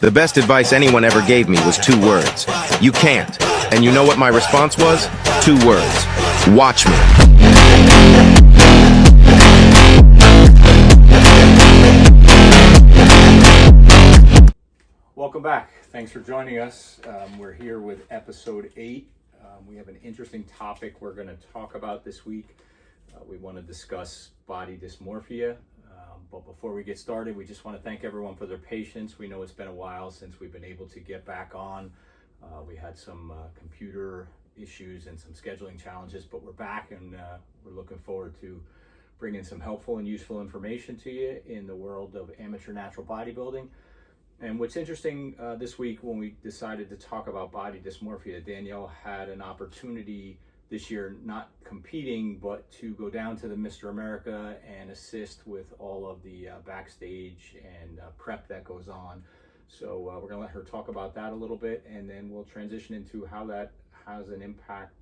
The best advice anyone ever gave me was 2 words. You can't. And you know what my response was? 2 words. Watch me. Welcome back. Thanks for joining us. We're here with episode 8. We have an interesting topic we're going to talk about this week. We want to discuss body dysmorphia. But before we get started, we just want to thank everyone for their patience. We know it's been a while since we've been able to get back on. We had some computer issues and some scheduling challenges, but we're back and we're looking forward to bringing some helpful and useful information to you in the world of amateur natural bodybuilding. And what's interesting this week when we decided to talk about body dysmorphia, Danielle had an opportunity this year, not competing, but to go down to the Mr. America and assist with all of the backstage and prep that goes on. So we're gonna let her talk about that a little bit, and then we'll transition into how that has an impact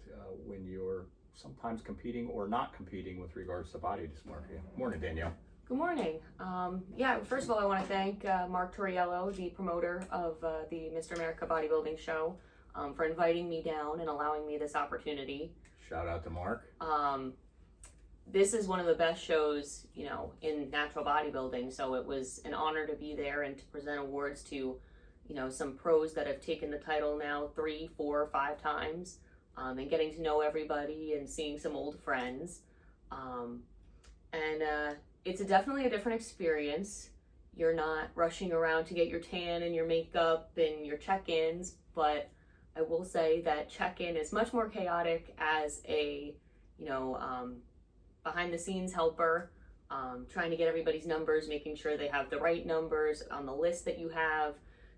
when you're sometimes competing or not competing with regards to body dysmorphia. Morning, Danielle. Good morning. First of all, I want to thank Mark Torriello, the promoter of the Mr. America Bodybuilding Show, for inviting me down and allowing me this opportunity. Shout out to Mark. This is one of the best shows, in natural bodybuilding, so it was an honor to be there and to present awards to, some pros that have taken the title now 3, 4, 5 times, and getting to know everybody and seeing some old friends. It's definitely a different experience. You're not rushing around to get your tan and your makeup and your check-ins, but I will say that check-in is much more chaotic as a, behind-the-scenes helper, trying to get everybody's numbers, making sure they have the right numbers on the list that you have,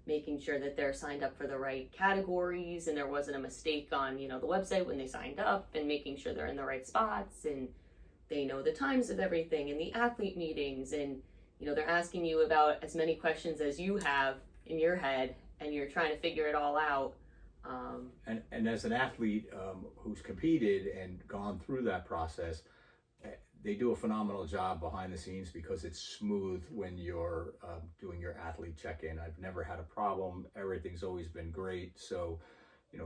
making sure that they're signed up for the right categories and there wasn't a mistake on, the website when they signed up, and making sure they're in the right spots and they know the times of everything and the athlete meetings, and they're asking you about as many questions as you have in your head, and you're trying to figure it all out. And as an athlete who's competed and gone through that process, they do a phenomenal job behind the scenes because it's smooth when you're doing your athlete check-in. I've never had a problem. Everything's always been great. So,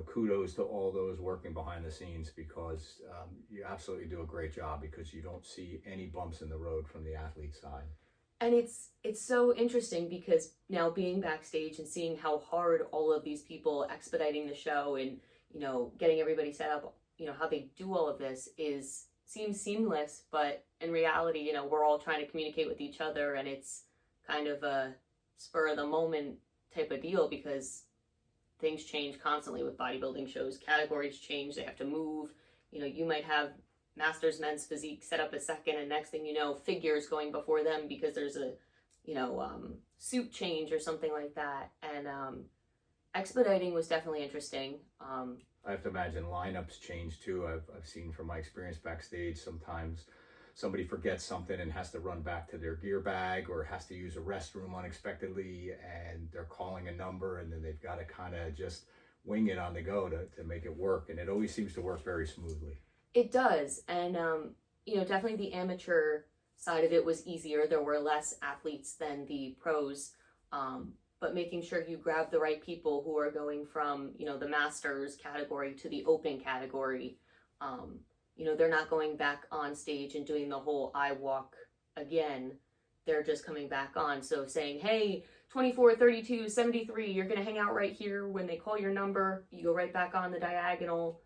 kudos to all those working behind the scenes, because you absolutely do a great job, because you don't see any bumps in the road from the athlete side. And it's so interesting because now being backstage and seeing how hard all of these people expediting the show and, getting everybody set up, how they do all of this seems seamless, but in reality, we're all trying to communicate with each other, and it's kind of a spur of the moment type of deal because things change constantly with bodybuilding shows. Categories change, they have to move. You might have Masters men's physique set up a second, and next thing you know, figures going before them because there's a suit change or something like that. And expediting was definitely interesting. I have to imagine lineups change too. I've seen from my experience backstage, sometimes somebody forgets something and has to run back to their gear bag or has to use a restroom unexpectedly, and they're calling a number, and then they've got to kind of just wing it on the go to make it work. And it always seems to work very smoothly. It does, and definitely the amateur side of it was easier. There were less athletes than the pros, but making sure you grab the right people who are going from, the masters category to the open category. They're not going back on stage and doing the whole I walk again. They're just coming back on. So saying, hey, 24, 32, 73, you're going to hang out right here. When they call your number, you go right back on the diagonal.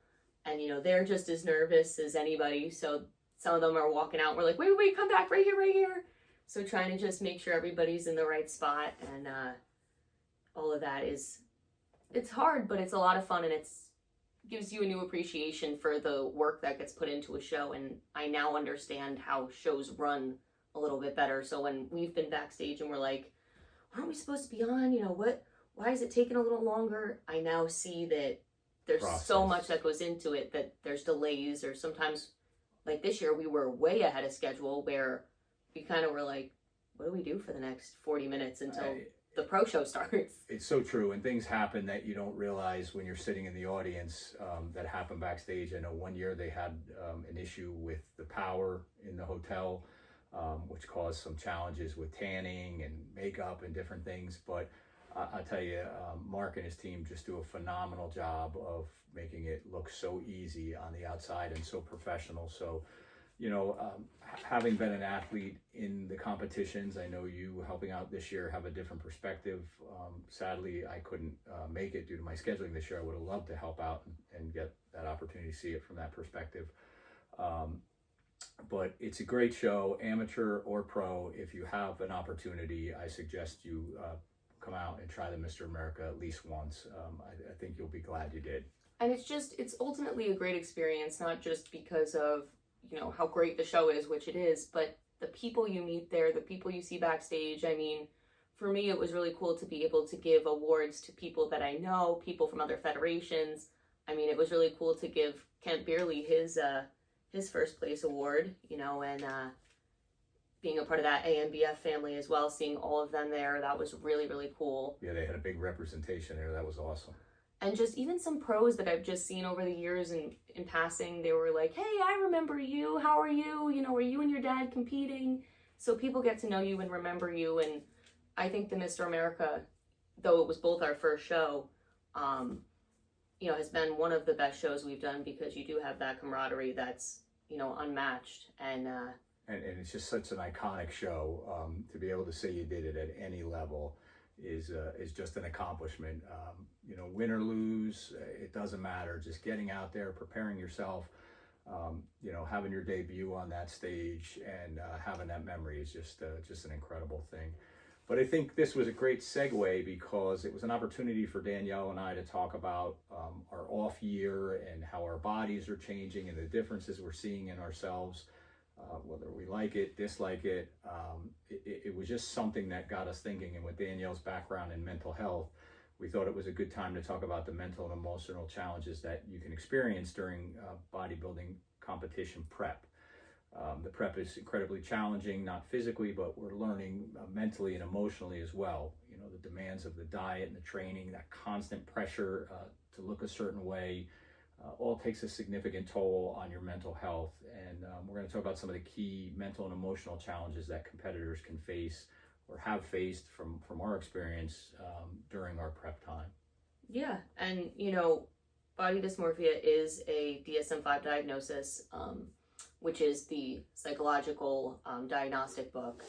And, they're just as nervous as anybody. So some of them are walking out. We're like, wait, come back right here. So trying to just make sure everybody's in the right spot. And all of that it's hard, but it's a lot of fun. And gives you a new appreciation for the work that gets put into a show. And I now understand how shows run a little bit better. So when we've been backstage and we're like, aren't we supposed to be on? Why is it taking a little longer? I now see that there's so much that goes into it, that there's delays, or sometimes, like this year, we were way ahead of schedule where we kind of were like, what do we do for the next 40 minutes until the pro show starts? It's so true. And things happen that you don't realize when you're sitting in the audience that happen backstage. I know one year they had an issue with the power in the hotel, which caused some challenges with tanning and makeup and different things. But I tell you, Mark and his team just do a phenomenal job of making it look so easy on the outside and so professional. So, having been an athlete in the competitions, I know you helping out this year have a different perspective. Sadly, I couldn't make it due to my scheduling this year. I would have loved to help out and get that opportunity to see it from that perspective. But it's a great show, amateur or pro. If you have an opportunity, I suggest you come out and try the Mr. America at least once. I think you'll be glad you did. And it's ultimately a great experience, not just because of, how great the show is, which it is, but the people you meet there, the people you see backstage. I mean, for me, it was really cool to be able to give awards to people that I know, people from other federations. I mean, it was really cool to give Kent Beerley his first place award, and being a part of that AMBF family as well, seeing all of them there, that was really, really cool. Yeah, they had a big representation there. That was awesome. And just even some pros that I've just seen over the years and in passing, they were like, hey, I remember you. How are you? Were you and your dad competing? So people get to know you and remember you. And I think the Mr. America, though it was both our first show, has been one of the best shows we've done, because you do have that camaraderie that's, unmatched. And it's just such an iconic show. To be able to say you did it at any level is just an accomplishment. Win or lose, it doesn't matter. Just getting out there, preparing yourself, having your debut on that stage, and having that memory is just an incredible thing. But I think this was a great segue, because it was an opportunity for Danielle and I to talk about our off year and how our bodies are changing and the differences we're seeing in ourselves. Whether we like it, dislike it, it was just something that got us thinking. And with Danielle's background in mental health, we thought it was a good time to talk about the mental and emotional challenges that you can experience during bodybuilding competition prep. The prep is incredibly challenging, not physically, but we're learning mentally and emotionally as well. The demands of the diet and the training, that constant pressure to look a certain way, all takes a significant toll on your mental health. And we're going to talk about some of the key mental and emotional challenges that competitors can face or have faced from our experience during our prep time. Yeah, and body dysmorphia is a DSM-5 diagnosis, which is the psychological diagnostic book.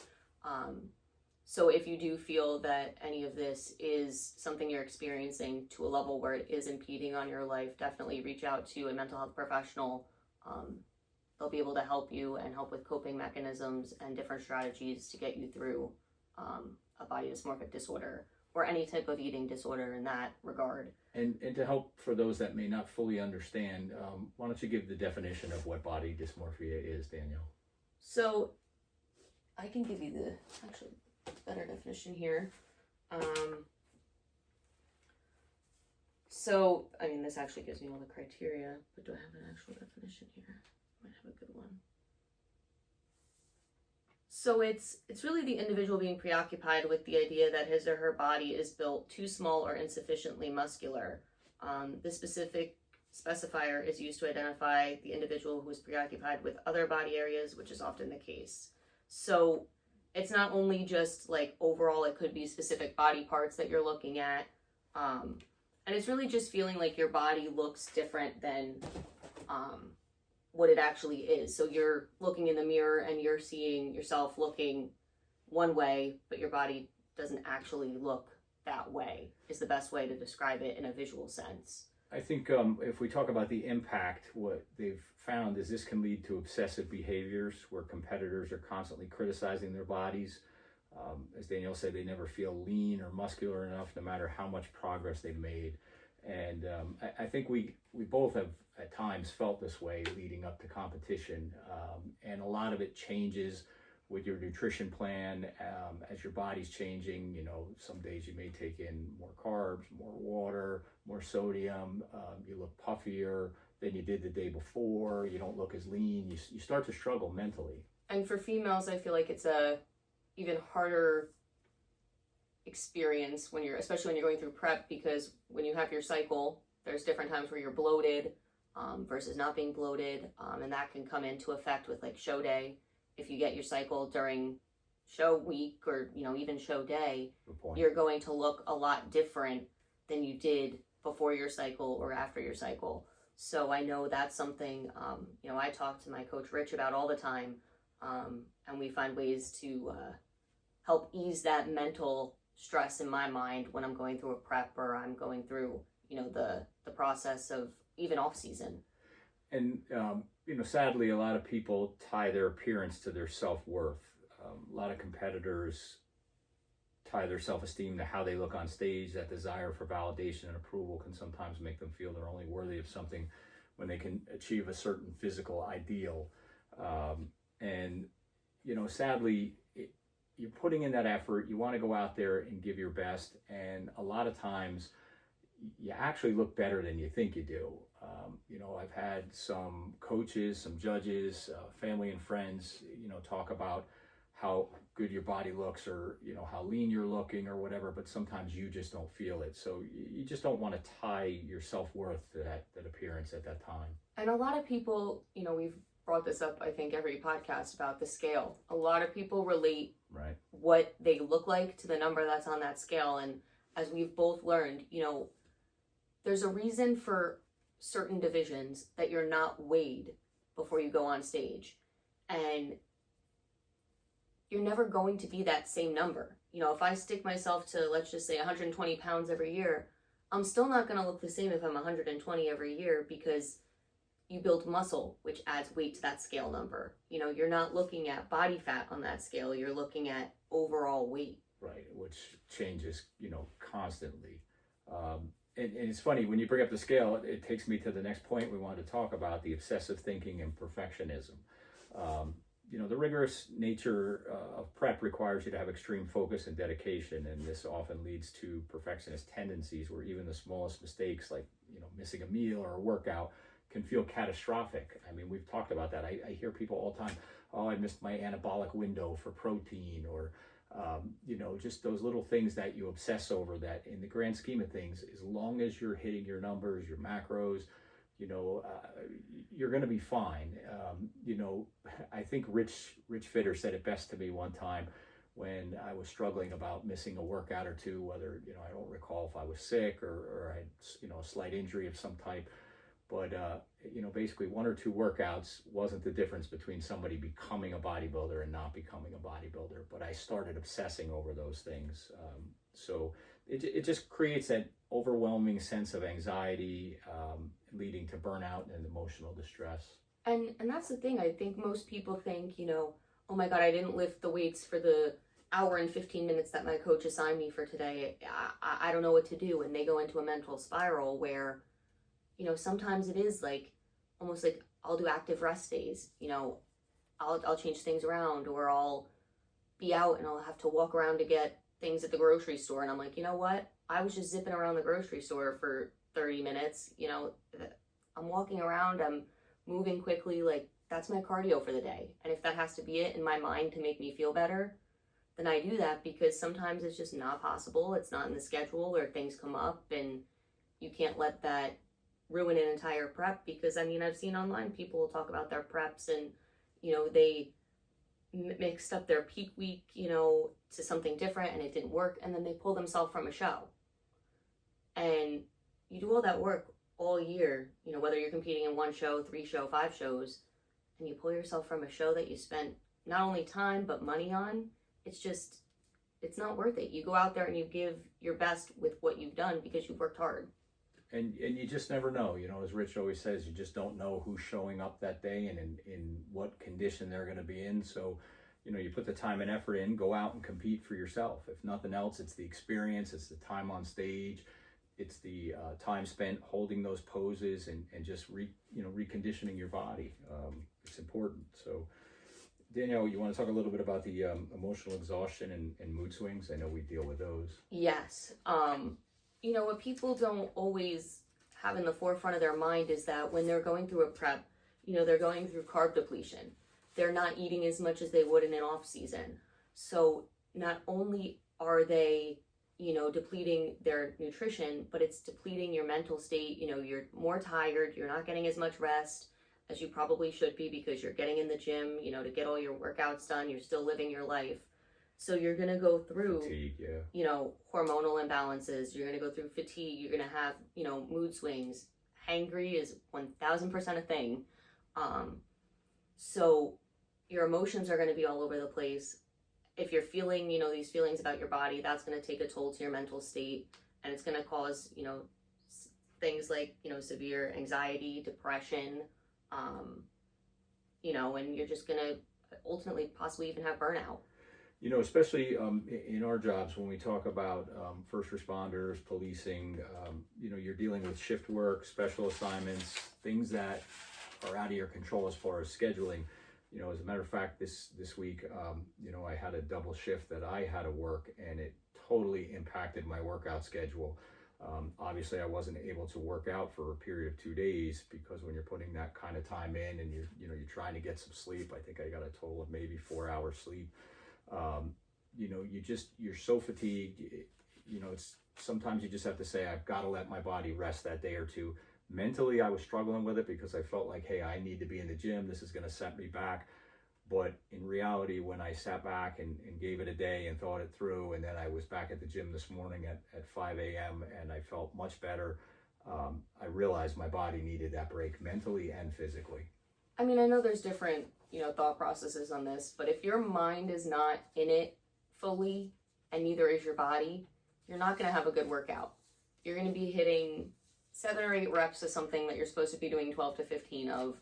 So if you do feel that any of this is something you're experiencing to a level where it is impeding on your life, definitely reach out to a mental health professional. They'll be able to help you and help with coping mechanisms and different strategies to get you through a body dysmorphic disorder or any type of eating disorder in that regard. And to help for those that may not fully understand, why don't you give the definition of what body dysmorphia is, Danielle? So I can give you the actually better definition here. So, this actually gives me all the criteria, but do I have an actual definition here? I might have a good one. So it's really the individual being preoccupied with the idea that his or her body is built too small or insufficiently muscular. The specific specifier is used to identify the individual who is preoccupied with other body areas, which is often the case. So it's not only just like overall, it could be specific body parts that you're looking at. And it's really just feeling like your body looks different than what it actually is. So you're looking in the mirror and you're seeing yourself looking one way, but your body doesn't actually look that way, is the best way to describe it in a visual sense. I think if we talk about the impact, what they've found is this can lead to obsessive behaviors where competitors are constantly criticizing their bodies. As Danielle said, they never feel lean or muscular enough, no matter how much progress they've made. And I think we both have at times felt this way leading up to competition. And a lot of it changes with your nutrition plan as your body's changing. Some days you may take in more carbs, more water, more sodium. You look puffier than you did the day before. You don't look as lean. You start to struggle mentally. And for females, I feel like it's a even harder experience especially when you're going through prep, because when you have your cycle, there's different times where you're bloated versus not being bloated. And that can come into effect with like show day. If you get your cycle during show week or, you know, even show day, Good point. you're going to look a lot different than you did before your cycle or after your cycle. So I know that's something, you know, I talk to my coach Rich about all the time, and we find ways to help ease that mental stress in my mind when I'm going through a prep or I'm going through, you know, the process of even off season. And, you know, sadly, a lot of people tie their appearance to their self-worth. A lot of competitors tie their self-esteem to how they look on stage. That desire for validation and approval can sometimes make them feel they're only worthy of something when they can achieve a certain physical ideal. And, you know, sadly, you're putting in that effort. You want to go out there and give your best. And a lot of times you actually look better than you think you do. You know, I've had some coaches, some judges, family and friends, you know, talk about how good your body looks or, you know, how lean you're looking or whatever, but sometimes you just don't feel it. So you just don't want to tie your self-worth to that appearance at that time. And a lot of people, you know, we've brought this up, I think, every podcast about the scale. A lot of people relate Right. what they look like to the number that's on that scale. And as we've both learned, you know, there's a reason for certain divisions that you're not weighed before you go on stage. And you're never going to be that same number. You know, if I stick myself to, let's just say 120 pounds every year, I'm still not going to look the same if I'm 120 every year, because you build muscle, which adds weight to that scale number. You know, you're not looking at body fat on that scale. You're looking at overall weight. Right, which changes, you know, constantly. And it's funny, when you bring up the scale, it takes me to the next point we wanted to talk about, the obsessive thinking and perfectionism. You know, the rigorous nature of prep requires you to have extreme focus and dedication, and this often leads to perfectionist tendencies where even the smallest mistakes, like, you know, missing a meal or a workout, can feel catastrophic. I mean, we've talked about that. I hear people all the time, oh, I missed my anabolic window for protein, or you know, just those little things that you obsess over that in the grand scheme of things, as long as you're hitting your numbers, your macros, you know, you're going to be fine. You know, I think Rich Fitter said it best to me one time when I was struggling about missing a workout or two, whether, you know, I don't recall if I was sick or I had, you know, a slight injury of some type. But, you know, basically 1 or 2 workouts wasn't the difference between somebody becoming a bodybuilder and not becoming a bodybuilder. But I started obsessing over those things. So it just creates that overwhelming sense of anxiety, leading to burnout and emotional distress. And that's the thing. I think most people think, you know, oh my God, I didn't lift the weights for the hour and 15 minutes that my coach assigned me for today. I don't know what to do. And they go into a mental spiral where, you know, sometimes it is like almost like I'll do active rest days. You know, I'll change things around, or I'll be out and I'll have to walk around to get things at the grocery store. And I'm like, you know what? I was just zipping around the grocery store for 30 minutes. You know, I'm walking around, I'm moving quickly. Like, that's my cardio for the day. And if that has to be it in my mind to make me feel better, then I do that, because sometimes it's just not possible. It's not in the schedule, or things come up and you can't let that ruin an entire prep. Because I mean, I've seen online people talk about their preps and, you know, they mixed up their peak week, you know, to something different and it didn't work, and then they pull themselves from a show. And you do all that work all year, you know, whether you're competing in 1 show, 3 show, 5 shows, and you pull yourself from a show that you spent not only time but money on. It's not worth it. You go out there and you give your best with what you've done because you've worked hard. And you just never know, you know, as Rich always says, you just don't know who's showing up that day and in what condition they're going to be in. So, you know, you put the time and effort in, go out and compete for yourself. If nothing else, it's the experience, it's the time on stage, it's the time spent holding those poses and just reconditioning your body. It's important. So, Danielle, you want to talk a little bit about the emotional exhaustion and mood swings? I know we deal with those. Yes. You know, what people don't always have in the forefront of their mind is that when they're going through a prep, you know, they're going through carb depletion. They're not eating as much as they would in an off season. So not only are they, you know, depleting their nutrition, but it's depleting your mental state. You know, you're more tired, you're not getting as much rest as you probably should be, because you're getting in the gym, you know, to get all your workouts done, you're still living your life. So you're going to go through, Fatigue, yeah. you know, hormonal imbalances. You're going to go through fatigue. You're going to have, you know, mood swings. Hangry is 1000% a thing. So your emotions are going to be all over the place. If you're feeling, you know, these feelings about your body, that's going to take a toll to your mental state, and it's going to cause, you know, things like, you know, severe anxiety, depression, you know, and you're just going to ultimately possibly even have burnout. You know, especially in our jobs, when we talk about first responders, policing, you know, you're dealing with shift work, special assignments, things that are out of your control as far as scheduling. You know, as a matter of fact, this week, you know, I had a double shift that I had to work, and it totally impacted my workout schedule. Obviously, I wasn't able to work out for a period of 2 days, because when you're putting that kind of time in and you're trying to get some sleep, I think I got a total of maybe 4 hours sleep. You know, you're so fatigued. You know, it's sometimes you just have to say, I've got to let my body rest that day or two. Mentally, I was struggling with it because I felt like, hey, I need to be in the gym. This is going to set me back. But in reality, when I sat back and gave it a day and thought it through, and then I was back at the gym this morning at 5 a.m. and I felt much better, I realized my body needed that break mentally and physically. I mean, I know there's different, you know, thought processes on this, but if your mind is not in it fully, and neither is your body, you're not going to have a good workout. You're going to be hitting 7 or 8 reps of something that you're supposed to be doing 12 to 15 of,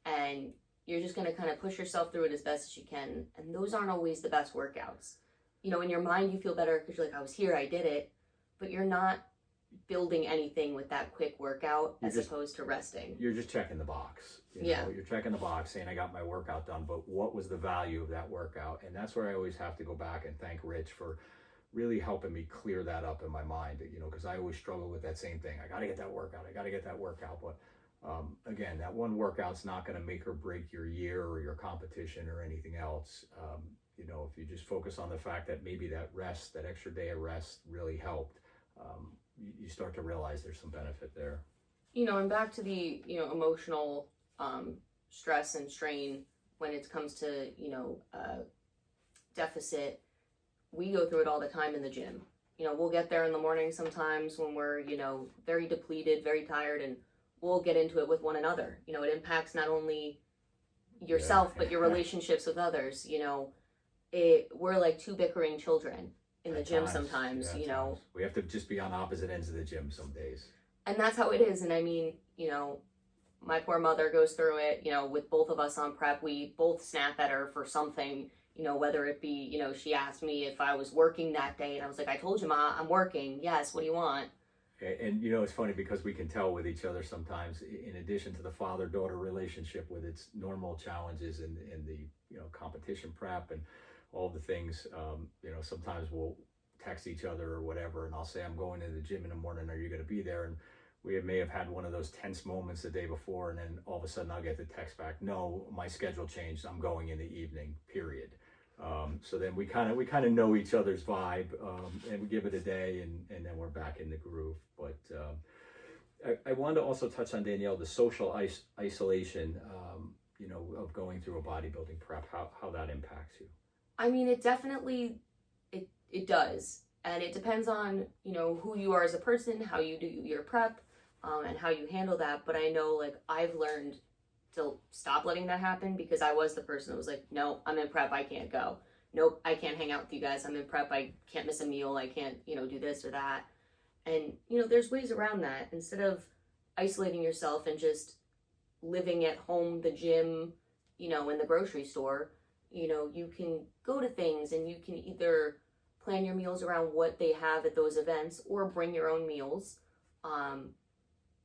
and you're just going to kind of push yourself through it as best as you can. And those aren't always the best workouts. You know, in your mind, you feel better because you're like, I was here, I did it, but you're not building anything with that quick workout as opposed to resting. You're just checking the box. You know, you're checking the box saying I got my workout done, but what was the value of that workout? And that's where I always have to go back and thank Rich for really helping me clear that up in my mind, you know, because I always struggle with that same thing. I got to get that workout. But again, that one workout's not going to make or break your year or your competition or anything else. You know, if you just focus on the fact that maybe that rest, that extra day of rest really helped, you start to realize there's some benefit there. You know, and back to the, you know, emotional stress and strain when it comes to, you know, deficit, we go through it all the time in the gym. You know, we'll get there in the morning sometimes when we're, you know, very depleted, very tired, and we'll get into it with one another. You know, it impacts not only yourself, but your relationships with others. You know, we're like 2 bickering children in the gym sometimes, you know. We have to just be on opposite ends of the gym some days. And that's how it is. And I mean, you know, my poor mother goes through it, you know, with both of us on prep. We both snap at her for something, you know, whether it be, you know, she asked me if I was working that day, and I was like, I told you, Ma, I'm working. Yes, what do you want? And you know, it's funny because we can tell with each other sometimes, in addition to the father-daughter relationship with its normal challenges and the, you know, competition prep and all the things, you know, sometimes we'll text each other or whatever, and I'll say, I'm going to the gym in the morning, are you going to be there? And we may have had one of those tense moments the day before, and then all of a sudden I'll get the text back, no, my schedule changed, I'm going in the evening, period. So then we kind of know each other's vibe, and we give it a day, and then we're back in the groove. But I wanted to also touch on, Danielle, the social isolation, you know, of going through a bodybuilding prep, how that impacts you. I mean, it definitely, it does. And it depends on, you know, who you are as a person, how you do your prep, and how you handle that. But I know, like, I've learned to stop letting that happen, because I was the person that was like, no, I'm in prep, I can't go. Nope, I can't hang out with you guys, I'm in prep, I can't miss a meal, I can't, you know, do this or that. And, you know, there's ways around that. Instead of isolating yourself and just living at home, the gym, you know, in the grocery store, you know, you can go to things, and you can either plan your meals around what they have at those events or bring your own meals.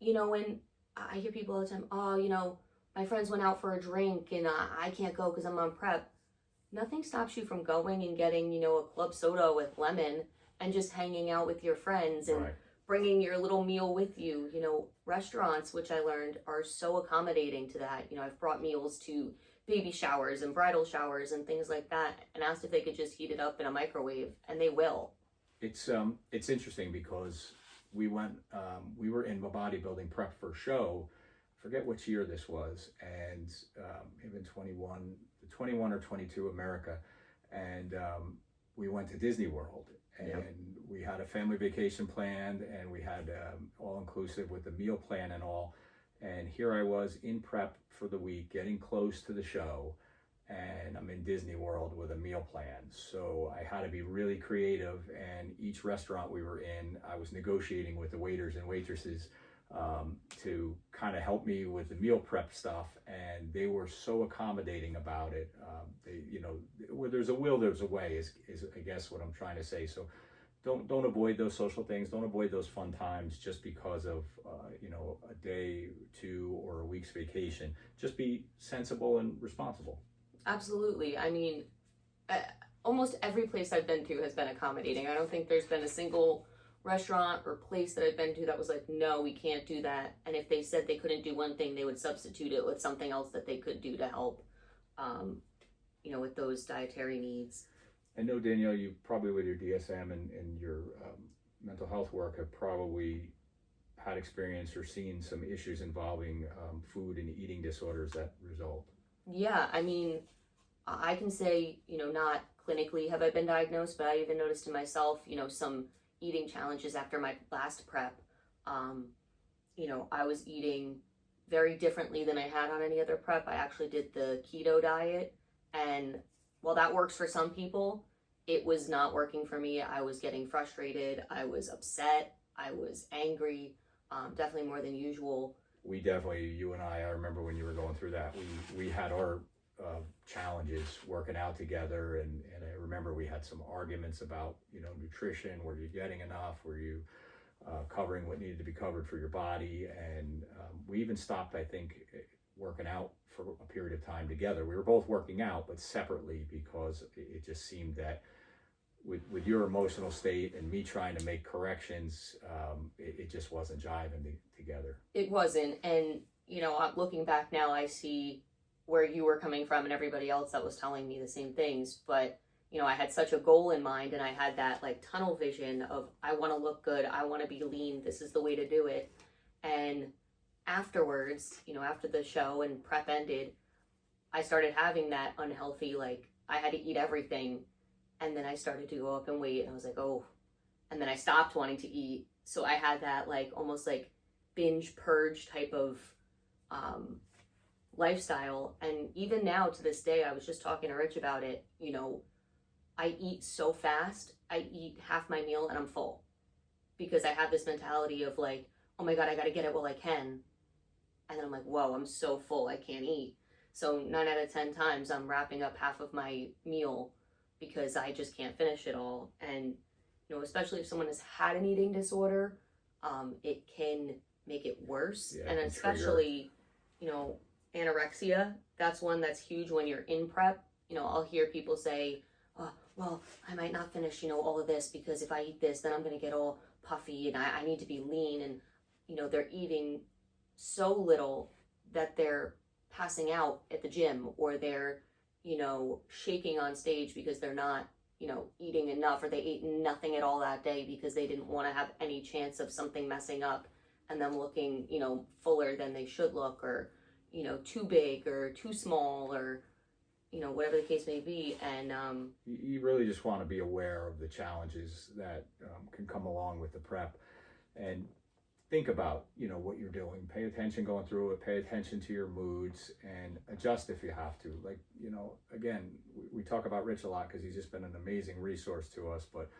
You know, and I hear people all the time, oh, you know, my friends went out for a drink and I can't go because I'm on prep. Nothing stops you from going and getting, you know, a club soda with lemon and just hanging out with your friends and bringing your little meal with you. You know, restaurants, which I learned, are so accommodating to that. You know, I've brought meals to baby showers and bridal showers and things like that, and asked if they could just heat it up in a microwave, and they will. It's interesting because we were in a bodybuilding prep for a show, forget which year this was, and even 21 or 22 America, and we went to Disney World, and Yep. we had a family vacation planned, and we had all inclusive with the meal plan and all. And here I was in prep for the week, getting close to the show, and I'm in Disney World with a meal plan. So I had to be really creative, and each restaurant we were in, I was negotiating with the waiters and waitresses to kind of help me with the meal prep stuff, and they were so accommodating about it. They, you know, where there's a will, there's a way, is I guess what I'm trying to say. So don't avoid those social things. Don't avoid those fun times just because of you know, a day, two, or a week's vacation. Just be sensible and responsible. Absolutely. I mean, almost every place I've been to has been accommodating. I don't think there's been a single restaurant or place that I've been to that was like, no, we can't do that. And if they said they couldn't do one thing, they would substitute it with something else that they could do to help, you know, with those dietary needs. I know, Danielle, you probably with your DSM and your mental health work have probably had experience or seen some issues involving food and eating disorders that result. Yeah, I mean, I can say, you know, not clinically have I been diagnosed, but I even noticed in myself, you know, some eating challenges after my last prep. You know, I was eating very differently than I had on any other prep. I actually did the keto diet, and while that works for some people, it was not working for me. I was getting frustrated, I was upset, I was angry, definitely more than usual. We definitely, you and I remember when you were going through that, we had our challenges working out together, and I remember we had some arguments about, you know, nutrition. Were you getting enough? Were you covering what needed to be covered for your body? And we even stopped, I think, working out for a period of time together. We were both working out, but separately, because it just seemed that with your emotional state and me trying to make corrections, it just wasn't jiving together. It wasn't. And, you know, looking back now, I see where you were coming from and everybody else that was telling me the same things. But, you know, I had such a goal in mind, and I had that like tunnel vision of, I want to look good, I want to be lean, this is the way to do it. And afterwards, you know, after the show and prep ended, I started having that unhealthy, like, I had to eat everything. And then I started to go up in weight, and I was like, oh. And then I stopped wanting to eat. So I had that like almost like binge purge type of lifestyle. And even now to this day, I was just talking to Rich about it, you know, I eat so fast. I eat half my meal and I'm full, because I have this mentality of like, oh my God, I got to get it while I can. And then I'm like, whoa, I'm so full, I can't eat. So 9 out of 10 times I'm wrapping up half of my meal because I just can't finish it all. And, you know, especially if someone has had an eating disorder, it can make it worse. Yeah, and especially, you know, anorexia, that's one that's huge when you're in prep. You know, I'll hear people say, oh, well, I might not finish, you know, all of this because if I eat this, then I'm going to get all puffy and I need to be lean. And, you know, they're eating so little that they're passing out at the gym, or they're, you know, shaking on stage because they're not, you know, eating enough, or they ate nothing at all that day because they didn't want to have any chance of something messing up and them looking, you know, fuller than they should look, or, you know, too big or too small, or, you know, whatever the case may be. And you really just want to be aware of the challenges that can come along with the prep, and think about, you know, what you're doing. Pay attention going through it. Pay attention to your moods and adjust if you have to. Like, you know, again, we talk about Rich a lot because he's just been an amazing resource to us. But,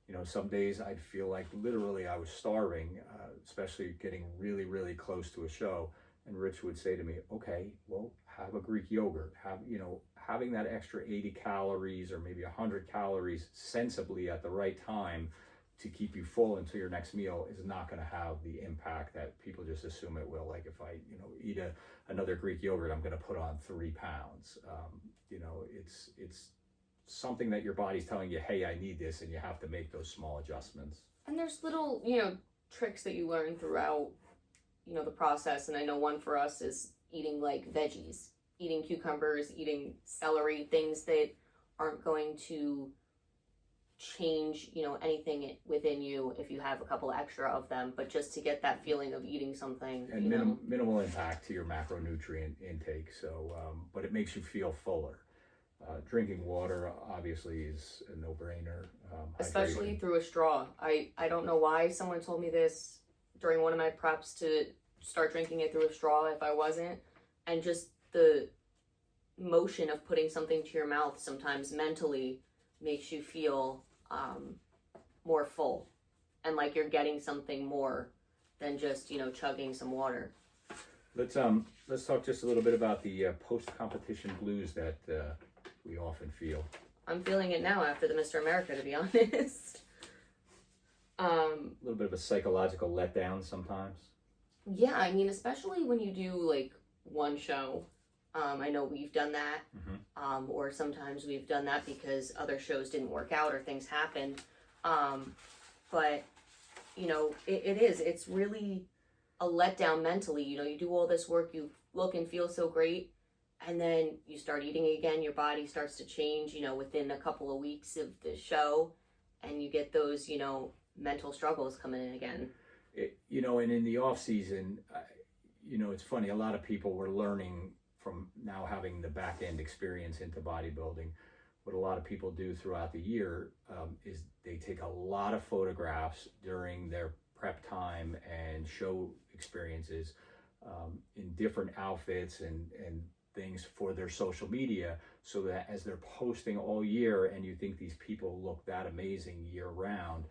you know, some days I'd feel like literally I was starving, especially getting really, really close to a show. And Rich would say to me, okay, well, have a Greek yogurt. Have, you know, having that extra 80 calories or maybe 100 calories sensibly at the right time to keep you full until your next meal is not going to have the impact that people just assume it will. Like if I, you know, eat another Greek yogurt, I'm going to put on 3 pounds. You know, it's something that your body's telling you, hey, I need this, and you have to make those small adjustments. And there's little, you know, tricks that you learn throughout, you know, the process. And I know one for us is eating like veggies, eating cucumbers, eating celery, things that aren't going to change, you know, anything within you if you have a couple extra of them, but just to get that feeling of eating something. And minimal impact to your macronutrient intake. So, but it makes you feel fuller. Drinking water obviously is a no-brainer. Especially Hydration. through a straw. I don't know why someone told me this during one of my preps to start drinking it through a straw if I wasn't. And just the motion of putting something to your mouth sometimes mentally makes you feel more full and like you're getting something more than just, chugging some water. Let's talk just a little bit about the post-competition blues that we often feel. I'm feeling it now after the Mr. America, to be honest. A little bit of a psychological letdown sometimes. Yeah, I mean, especially when you do like one show. I know we've done that, or sometimes we've done that because other shows didn't work out or things happened. But it's really a letdown mentally. You do all this work, you look and feel so great, and then you start eating again, your body starts to change, within a couple of weeks of the show, and you get those, mental struggles coming in again. And in the off season, it's funny, a lot of people were learning from now having the back end experience into bodybuilding. What a lot of people do throughout the year is they take a lot of photographs during their prep time and show experiences in different outfits and things for their social media, so that as they're posting all year and you think these people look that amazing year round,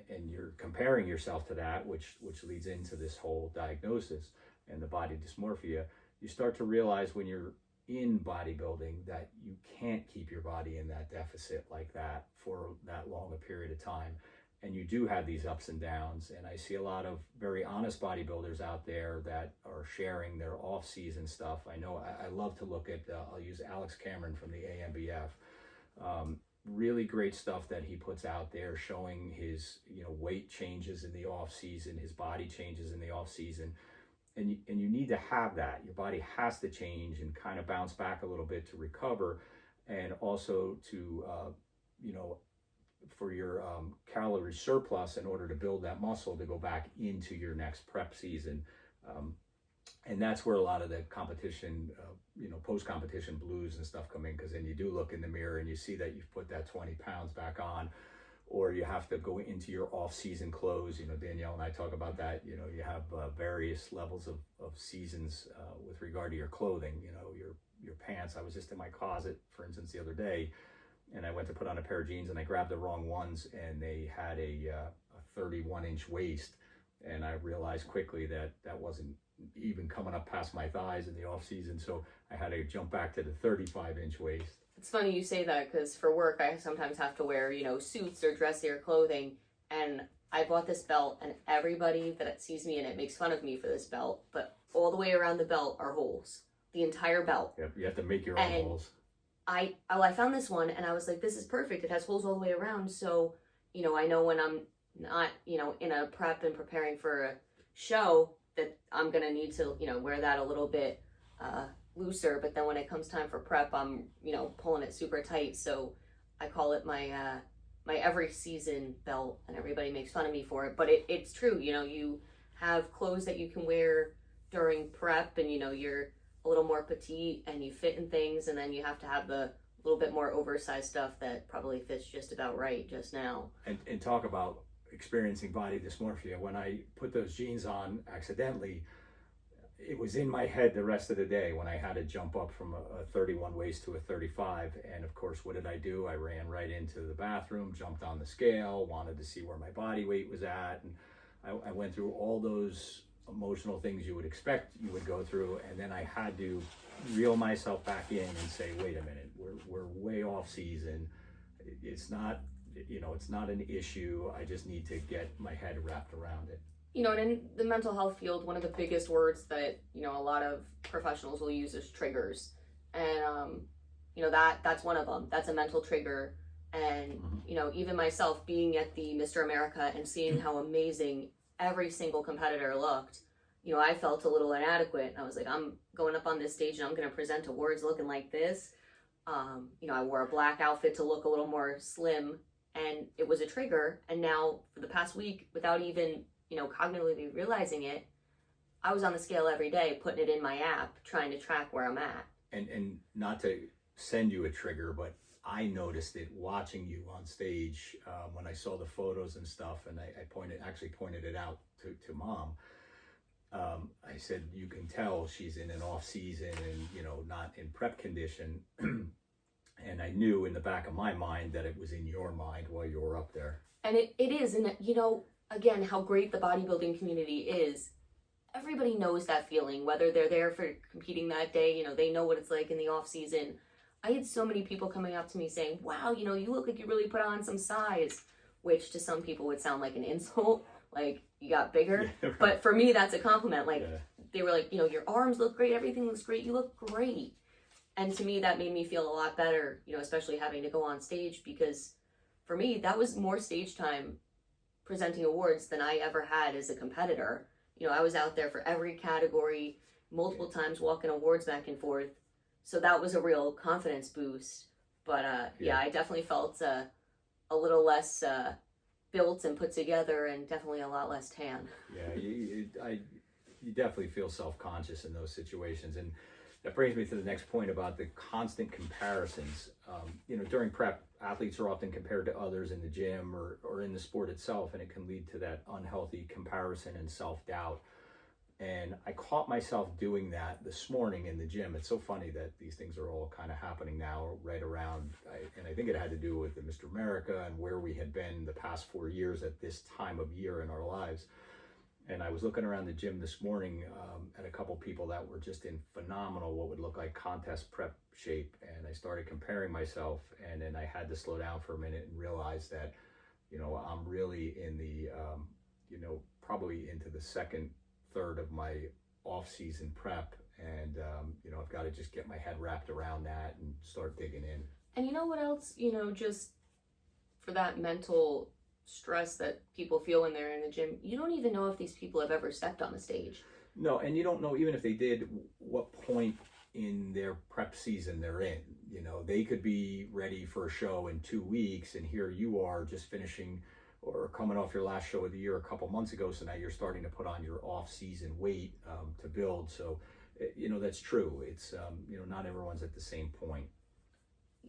and you're comparing yourself to that, which leads into this whole diagnosis and the body dysmorphia, you start to realize when you're in bodybuilding that you can't keep your body in that deficit like that for that long a period of time. And you do have these ups and downs. And I see a lot of very honest bodybuilders out there that are sharing their off-season stuff. I know I love to look at, I'll use Alex Cameron from the AMBF. Really great stuff that he puts out there showing his, weight changes in the off-season, his body changes in the off-season. And you need to have that. Your body has to change and kind of bounce back a little bit to recover, and also to, for your calorie surplus in order to build that muscle to go back into your next prep season. And that's where a lot of the competition, post-competition blues and stuff come in, because then you do look in the mirror and you see that you've put that 20 pounds back on, or you have to go into your off-season clothes. Danielle and I talk about that. You have various levels of seasons with regard to your clothing. Your pants. I was just in my closet, for instance, the other day, and I went to put on a pair of jeans and I grabbed the wrong ones, and they had a 31-inch waist, and I realized quickly that wasn't even coming up past my thighs in the off-season, so I had to jump back to the 35-inch waist. It's funny you say that, because for work I sometimes have to wear, suits or dressier clothing, and I bought this belt, and everybody that sees me in it makes fun of me for this belt, but all the way around the belt are holes. The entire belt. Yep, you have to make your own holes. I found this one, and I was like, this is perfect. It has holes all the way around, so, I know when I'm not, in a prep and preparing for a show that I'm going to need to, wear that a little bit looser, but then when it comes time for prep, I'm pulling it super tight. So I call it my my every season belt, and everybody makes fun of me for it, but it's true. You have clothes that you can wear during prep, and you're a little more petite and you fit in things, and then you have to have the little bit more oversized stuff that probably fits just about right just now. And talk about experiencing body dysmorphia. When I put those jeans on accidentally, it was in my head the rest of the day when I had to jump up from a 31 waist to a 35. And of course, what did I do? I ran right into the bathroom, jumped on the scale, wanted to see where my body weight was at. And I went through all those emotional things you would expect you would go through. And then I had to reel myself back in and say, wait a minute, we're way off season. It's not, it's not an issue. I just need to get my head wrapped around it. And in the mental health field, one of the biggest words that, a lot of professionals will use is triggers. And, that's one of them. That's a mental trigger. And, even myself being at the Mr. America and seeing how amazing every single competitor looked, I felt a little inadequate. I was like, I'm going up on this stage and I'm going to present awards looking like this. I wore a black outfit to look a little more slim, and it was a trigger. And now for the past week, without even cognitively realizing it, I was on the scale every day, putting it in my app, trying to track where I'm at. And not to send you a trigger, but I noticed it watching you on stage when I saw the photos and stuff, and I pointed it out to Mom. I said, you can tell she's in an off season and, you know, not in prep condition. And I knew in the back of my mind that it was in your mind while you were up there. And it is, and you know, again, how great the bodybuilding community is. Everybody knows that feeling, whether they're there for competing that day, you know, they know what it's like in the off season. I had so many people coming up to me saying, wow, you know, you look like you really put on some size, which to some people would sound like an insult, like you got bigger. Yeah, right. But for me, that's a compliment. Like, they were like, you know, your arms look great, everything looks great, you look great. And to me, that made me feel a lot better, you know, especially having to go on stage, because for me, that was more stage time presenting awards than I ever had as a competitor. You know, I was out there for every category, multiple times walking awards back and forth. So that was a real confidence boost. But yeah, I definitely felt a little less built and put together, and definitely a lot less tan. Yeah, you definitely feel self-conscious in those situations. And that brings me to the next point about the constant comparisons. You know, during prep, athletes are often compared to others in the gym or in the sport itself, and it can lead to that unhealthy comparison and self-doubt. And I caught myself doing that this morning in the gym. It's so funny that these things are all kind of happening now right around, and I think it had to do with the Mr. America and where we had been the past 4 years at this time of year in our lives. And I was looking around the gym this morning at a couple people that were just in phenomenal, what would look like contest prep shape. And I started comparing myself, and then I had to slow down for a minute and realize that, you know, I'm really in the, you know, probably into the second third of my off-season prep, and you know, I've got to just get my head wrapped around that and start digging in. And you know what else, you know, just for that mental stress that people feel when they're in the gym, you don't even know if these people have ever stepped on a stage. No, and you don't know, even if they did, what point in their prep season they're in. You know, they could be ready for a show in 2 weeks, and here you are just finishing or coming off your last show of the year a couple months ago, so now you're starting to put on your off-season weight to build. So, you know, that's true. It's, you know, not everyone's at the same point.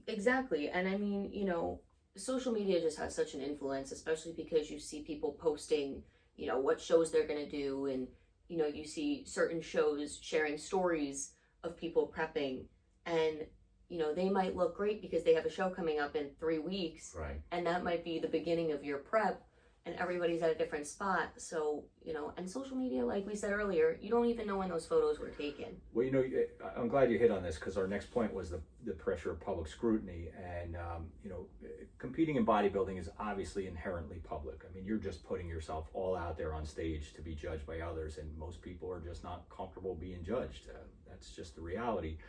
Exactly. And I mean, you know, social media just has such an influence, especially because you see people posting, you know, what shows they're going to do, and, you know, you see certain shows sharing stories of people prepping, and you know, they might look great because they have a show coming up in 3 weeks, right? And that might be the beginning of your prep, and everybody's at a different spot. So, you know, and social media, like we said earlier, you don't even know when those photos were taken. Well, you know, I'm glad you hit on this, because our next point was the pressure of public scrutiny. And, you know, competing in bodybuilding is obviously inherently public. I mean, you're just putting yourself all out there on stage to be judged by others, and most people are just not comfortable being judged. That's just the reality.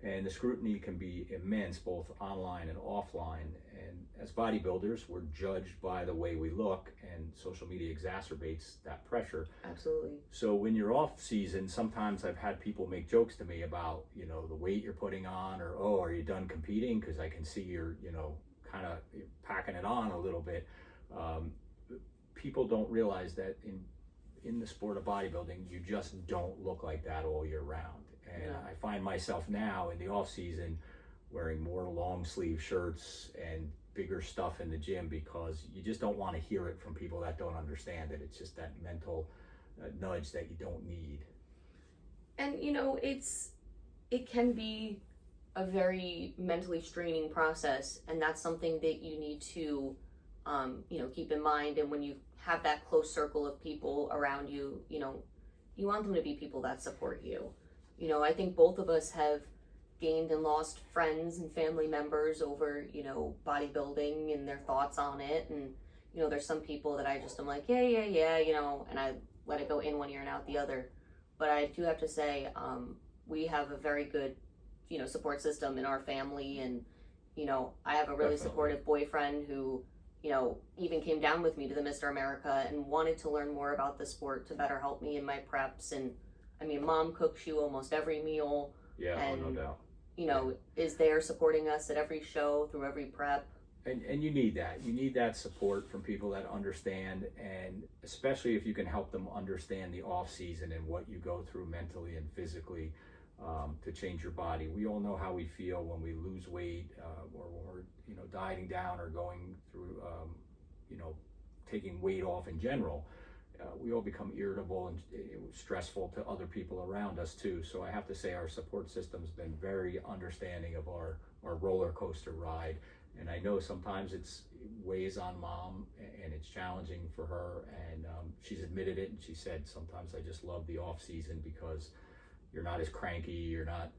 And the scrutiny can be immense, both online and offline. And as bodybuilders, we're judged by the way we look, and social media exacerbates that pressure. Absolutely. So when you're off season, sometimes I've had people make jokes to me about, you know, the weight you're putting on, or, oh, are you done competing? Because I can see you're, you know, kind of packing it on a little bit. People don't realize that in the sport of bodybuilding, you just don't look like that all year round. And I find myself now in the off season wearing more long sleeve shirts and bigger stuff in the gym, because you just don't want to hear it from people that don't understand it. It's just that mental nudge that you don't need. And you know, it can be a very mentally straining process, and that's something that you need to you know, keep in mind. And when you have that close circle of people around you, you know, you want them to be people that support you. You know, I think both of us have gained and lost friends and family members over, you know, bodybuilding and their thoughts on it. And, you know, there's some people that I just am like, yeah, you know, and I let it go in one ear and out the other. But I do have to say, we have a very good, you know, support system in our family. And, you know, I have a really supportive boyfriend who, you know, even came down with me to the Mr. America and wanted to learn more about the sport to better help me in my preps. And I mean, Mom cooks you almost every meal. Yeah, and, no doubt. You know, is there supporting us at every show, through every prep. And you need that. You need that support from people that understand, and especially if you can help them understand the off season and what you go through mentally and physically. to change your body. We all know how we feel when we lose weight, or when we're, dieting down or going through, taking weight off in general. We all become irritable and stressful to other people around us too. So I have to say our support system's been very understanding of our roller coaster ride. And I know sometimes it weighs on mom and it's challenging for her. And she's admitted it, and she said, sometimes I just love the off season because you're not as cranky, you're not,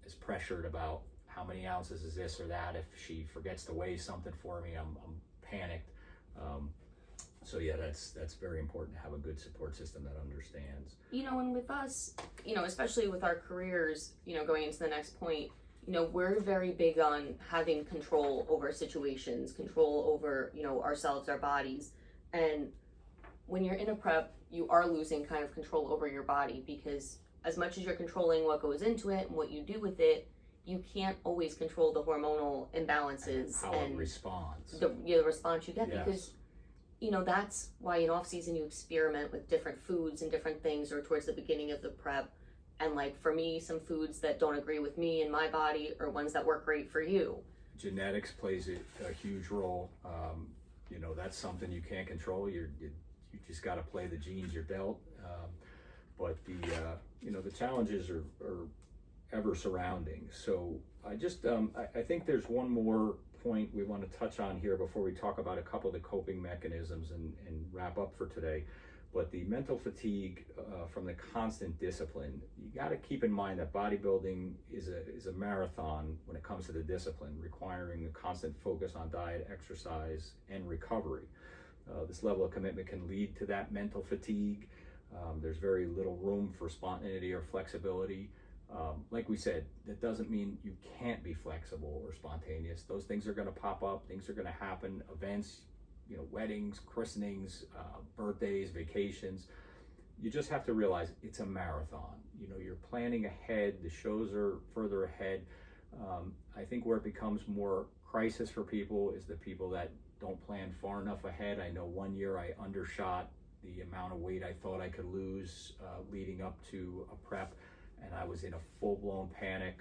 as pressured about how many ounces is this or that. If she forgets to weigh something for me, I'm panicked. So yeah, that's very important to have a good support system that understands. And with us, especially with our careers, going into the next point, we're very big on having control over situations, control over, ourselves, our bodies. And when you're in a prep, you are losing kind of control over your body, because as much as you're controlling what goes into it and what you do with it, you can't always control the hormonal imbalances and how it responds. The response you get, yes. Because that's why in off season you experiment with different foods and different things, or towards the beginning of the prep. And like for me, some foods that don't agree with me and my body are ones that work great for you. Genetics plays a huge role. That's something you can't control. You just got to play the genes you're dealt. But the challenges are ever surrounding. So I think there's one more point we want to touch on here before we talk about a couple of the coping mechanisms and wrap up for today. But the mental fatigue from the constant discipline, you got to keep in mind that bodybuilding is a marathon when it comes to the discipline, requiring a constant focus on diet, exercise, and recovery. This level of commitment can lead to that mental fatigue. There's very little room for spontaneity or flexibility. Like we said, that doesn't mean you can't be flexible or spontaneous. Those things are going to pop up, things are going to happen, events, weddings, christenings, birthdays, vacations. You just have to realize it's a marathon. You're planning ahead, the shows are further ahead. I think where it becomes more crisis for people is the people that don't plan far enough ahead. I know one year I undershot the amount of weight I thought I could lose leading up to a prep, and I was in a full-blown panic.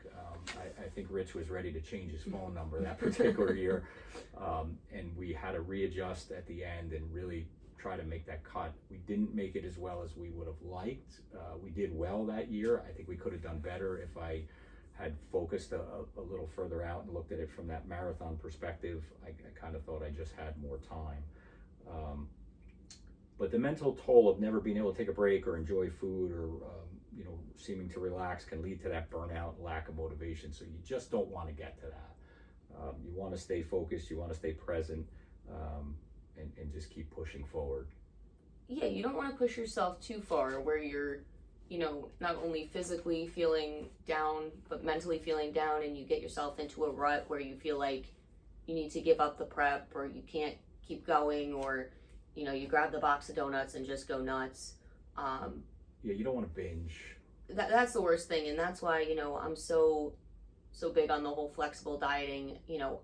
I think Rich was ready to change his phone number that particular year, and we had to readjust at the end and really try to make that cut. We didn't make it as well as we would have liked. We did well that year. I think we could have done better if I had focused a little further out and looked at it from that marathon perspective. I kind of thought I just had more time. But the mental toll of never being able to take a break or enjoy food or seeming to relax can lead to that burnout, lack of motivation. So you just don't want to get to that. You want to stay focused, you want to stay present, and just keep pushing forward. Yeah, you don't want to push yourself too far where you're, not only physically feeling down, but mentally feeling down, and you get yourself into a rut where you feel like you need to give up the prep, or you can't keep going, or you grab the box of donuts and just go nuts. Yeah, you don't want to binge. That's the worst thing, and that's why I'm so big on the whole flexible dieting.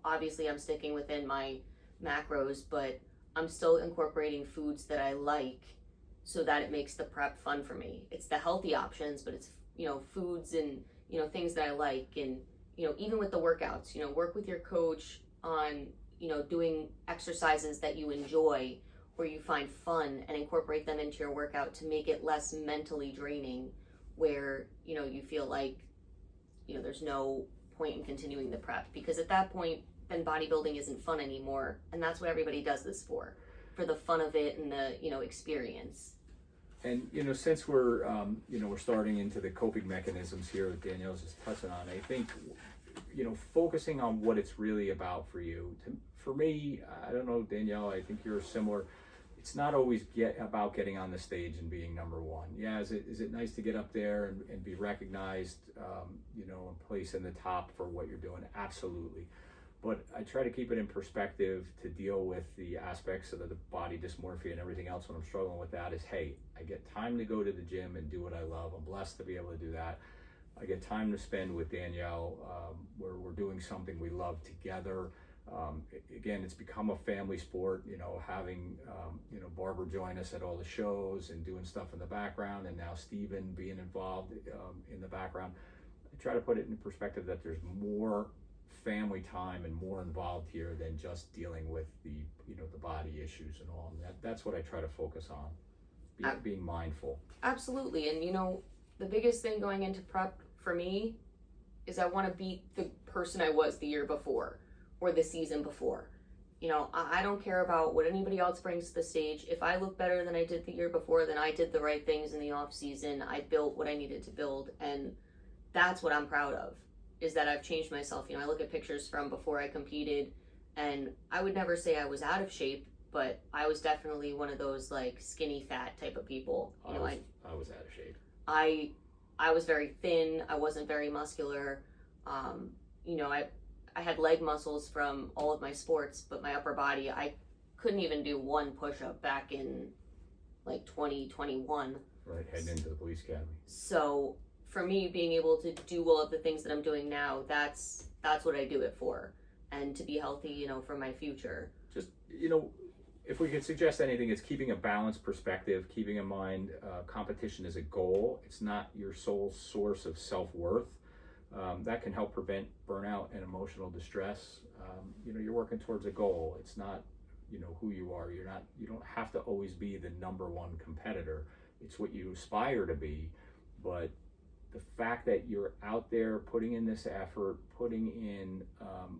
Obviously I'm sticking within my macros, but I'm still incorporating foods that I like so that it makes the prep fun for me. It's the healthy options, but it's foods and things that I like. And even with the workouts, work with your coach on doing exercises that you enjoy or you find fun, and incorporate them into your workout to make it less mentally draining, where you feel like there's no point in continuing the prep, because at that point then bodybuilding isn't fun anymore, and that's what everybody does this for the fun of it and the experience. And since we're we're starting into the coping mechanisms here that Danielle's just touching on, I think focusing on what it's really about for you. For me, I don't know, Danielle, I think you're similar. It's not always about getting on the stage and being number one. Yeah, is it nice to get up there and be recognized, and placed in the top for what you're doing? Absolutely. But I try to keep it in perspective to deal with the aspects of the body dysmorphia and everything else when I'm struggling with that is, hey, I get time to go to the gym and do what I love. I'm blessed to be able to do that. I get time to spend with Danielle where we're doing something we love together. Again, it's become a family sport, having, Barbara join us at all the shows and doing stuff in the background, and now Steven being involved in the background. I try to put it in perspective that there's more family time and more involved here than just dealing with the body issues and all. And that's what I try to focus on, being mindful. Absolutely. And the biggest thing going into prep for me is I want to beat the person I was the year before or the season before. I don't care about what anybody else brings to the stage. If I look better than I did the year before, then I did the right things in the off season. I built what I needed to build, and that's what I'm proud of, is that I've changed myself. I look at pictures from before I competed, and I would never say I was out of shape, but I was definitely one of those like skinny fat type of people. I was out of shape. I was very thin. I wasn't very muscular. I had leg muscles from all of my sports, but my upper body, I couldn't even do one push-up back in like 2021. Right, heading into the police academy. So for me, being able to do all of the things that I'm doing now, that's what I do it for, and to be healthy, for my future. Just, if we could suggest anything, it's keeping a balanced perspective, keeping in mind competition is a goal. It's not your sole source of self-worth. That can help prevent burnout and emotional distress. You're working towards a goal. It's not, who you are. You don't have to always be the number one competitor. It's what you aspire to be. But the fact that you're out there putting in this effort, putting in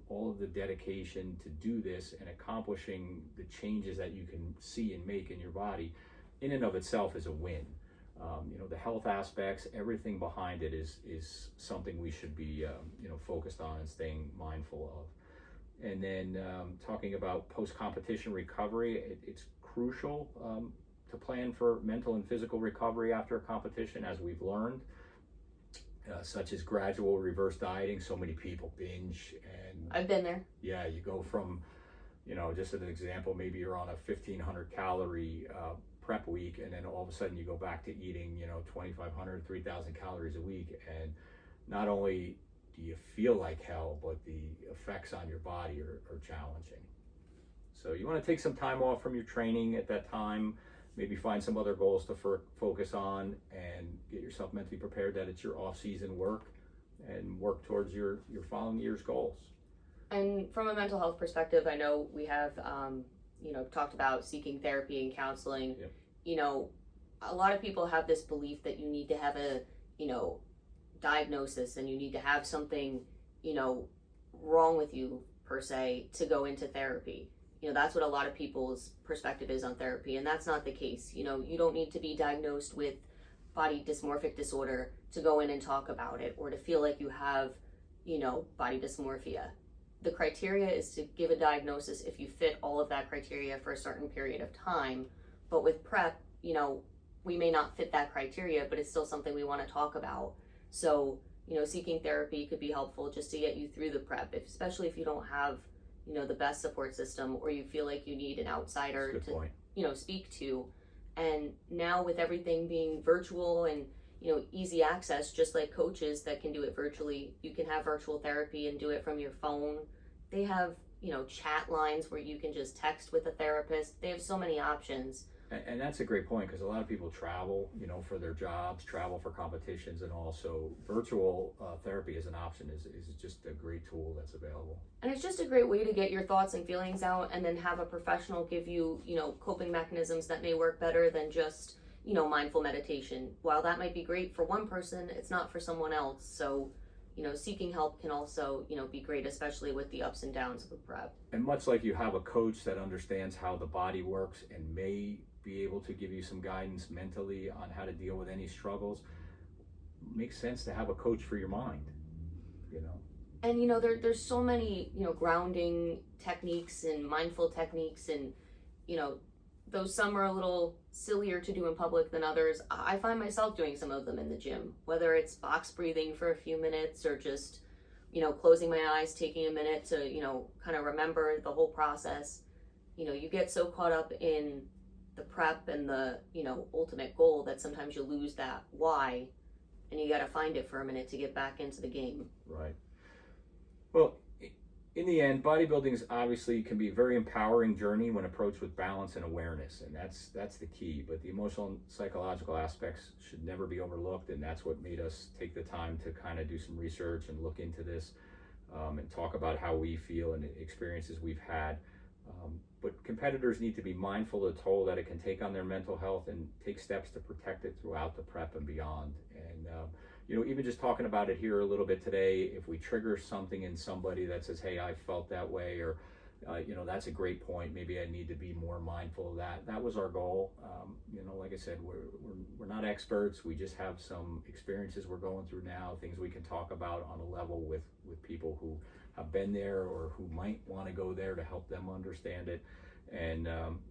all of the dedication to do this and accomplishing the changes that you can see and make in your body, in and of itself is a win. The health aspects, everything behind it is something we should be, focused on and staying mindful of. And then talking about post-competition recovery, it's crucial to plan for mental and physical recovery after a competition, as we've learned, such as gradual reverse dieting. So many people binge, and I've been there. Yeah, you go from, just as an example, maybe you're on a 1,500 calorie prep week, and then all of a sudden you go back to eating 2,500, 3,000 calories a week, and not only do you feel like hell, but the effects on your body are challenging. So you want to take some time off from your training at that time, maybe find some other goals to focus on, and get yourself mentally prepared that it's your off-season work, and work towards your following year's goals. And from a mental health perspective, I know we have talked about seeking therapy and counseling. Yep. A lot of people have this belief that you need to have a, diagnosis, and you need to have something, wrong with you per se to go into therapy. That's what a lot of people's perspective is on therapy, and that's not the case. You don't need to be diagnosed with body dysmorphic disorder to go in and talk about it, or to feel like you have, body dysmorphia. The criteria is to give a diagnosis if you fit all of that criteria for a certain period of time. But with prep, we may not fit that criteria, but it's still something we want to talk about. So, seeking therapy could be helpful just to get you through the prep, especially if you don't have, the best support system, or you feel like you need an outsider to, speak to. And now with everything being virtual and, easy access, just like coaches that can do it virtually, you can have virtual therapy and do it from your phone. They have, chat lines where you can just text with a therapist. They have so many options. And that's a great point, because a lot of people travel, for their jobs, travel for competitions, and also virtual therapy as an option is just a great tool that's available. And it's just a great way to get your thoughts and feelings out, and then have a professional give you, coping mechanisms that may work better than just, mindful meditation. While that might be great for one person, it's not for someone else. So, seeking help can also, be great, especially with the ups and downs of a prep. And much like you have a coach that understands how the body works and may be able to give you some guidance mentally on how to deal with any struggles, makes sense to have a coach for your mind, And, there's so many, grounding techniques and mindful techniques, and, though some are a little sillier to do in public than others, I find myself doing some of them in the gym, whether it's box breathing for a few minutes, or just, closing my eyes, taking a minute to, kind of remember the whole process. You get so caught up in the prep and the, ultimate goal that sometimes you lose that why, and you got to find it for a minute to get back into the game. Right. Well, in the end, bodybuilding is obviously can be a very empowering journey when approached with balance and awareness, and that's the key. But the emotional and psychological aspects should never be overlooked, and that's what made us take the time to kind of do some research and look into this, and talk about how we feel and experiences we've had. But competitors need to be mindful of the toll that it can take on their mental health and take steps to protect it throughout the prep and beyond. And even just talking about it here a little bit today, if we trigger something in somebody that says, hey, I felt that way, or that's a great point, maybe I need to be more mindful of that. That was our goal. Like I said, we're not experts. We just have some experiences we're going through now, things we can talk about on a level with people who have been there or who might want to go there, to help them understand it. And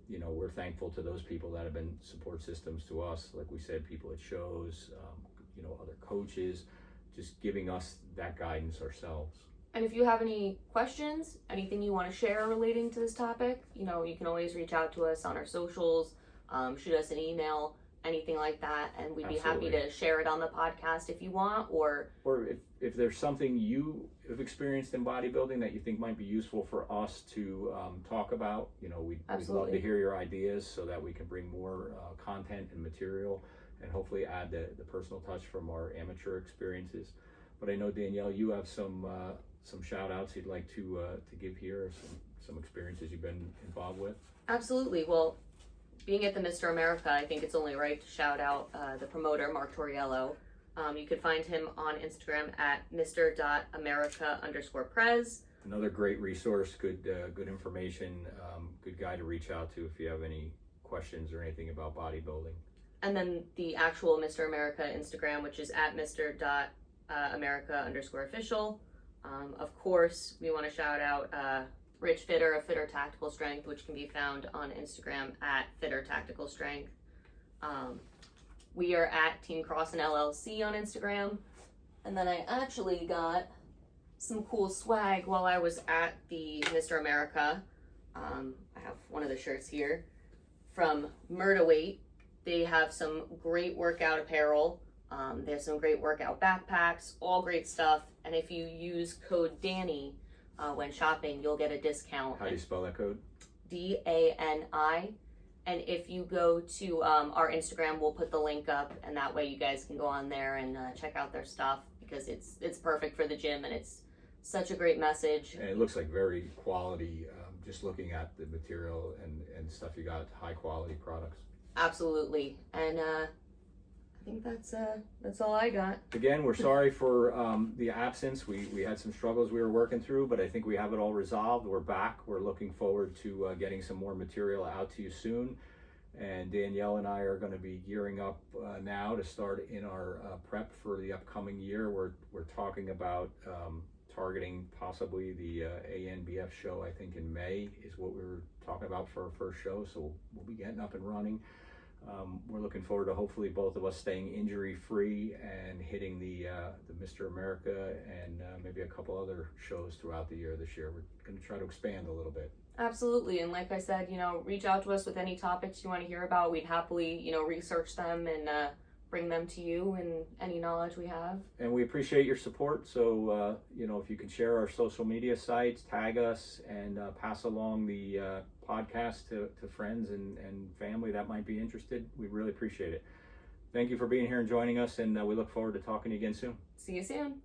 we're thankful to those people that have been support systems to us, like we said, people at shows, other coaches, just giving us that guidance ourselves. And if you have any questions, anything you want to share relating to this topic, you can always reach out to us on our socials, shoot us an email, anything like that, and we'd be happy to share it on the podcast if you want, or if there's something you have experienced in bodybuilding that you think might be useful for us to talk about, we'd love to hear your ideas so that we can bring more content and material, and hopefully add the personal touch from our amateur experiences. But I know, Danielle, you have some shout outs you'd like to give here, some experiences you've been involved with. Absolutely. Well, being at the Mr. America, I think it's only right to shout out the promoter, Mark Torriello. You can find him on Instagram at mr.america_prez. Another great resource, good information, good guy to reach out to if you have any questions or anything about bodybuilding. And then the actual Mr. America Instagram, which is at mr.america_official. Of course, we want to shout out Rich Fitter of Fitter Tactical Strength, which can be found on Instagram at Fitter Tactical Strength. We are at Team Crosson LLC on Instagram. And then I actually got some cool swag while I was at the Mr. America. I have one of the shirts here from Murderweight. They have some great workout apparel. They have some great workout backpacks, all great stuff. And if you use code Danny when shopping, you'll get a discount. How do you spell that code? DANI. And if you go to our Instagram, we'll put the link up, and that way you guys can go on there and check out their stuff, because it's perfect for the gym, and it's such a great message. And it looks like very quality, just looking at the material and stuff you got, high quality products. Absolutely. And I think that's all I got. Again, we're sorry for the absence. We had some struggles we were working through, but I think we have it all resolved. We're back. We're looking forward to getting some more material out to you soon. And Danielle and I are going to be gearing up now to start in our prep for the upcoming year. We're talking about targeting possibly the ANBF show. I think in May is what we were talking about for our first show. So we'll be getting up and running. We're looking forward to hopefully both of us staying injury free and hitting the Mr. America and maybe a couple other shows throughout the year this year. We're going to try to expand a little bit. Absolutely. And like I said, reach out to us with any topics you want to hear about. We'd happily, research them and bring them to you and any knowledge we have. And we appreciate your support. So, if you can share our social media sites, tag us, and pass along the podcast to friends and family that might be interested, we really appreciate it. Thank you for being here and joining us, and we look forward to talking to you again soon. See you soon.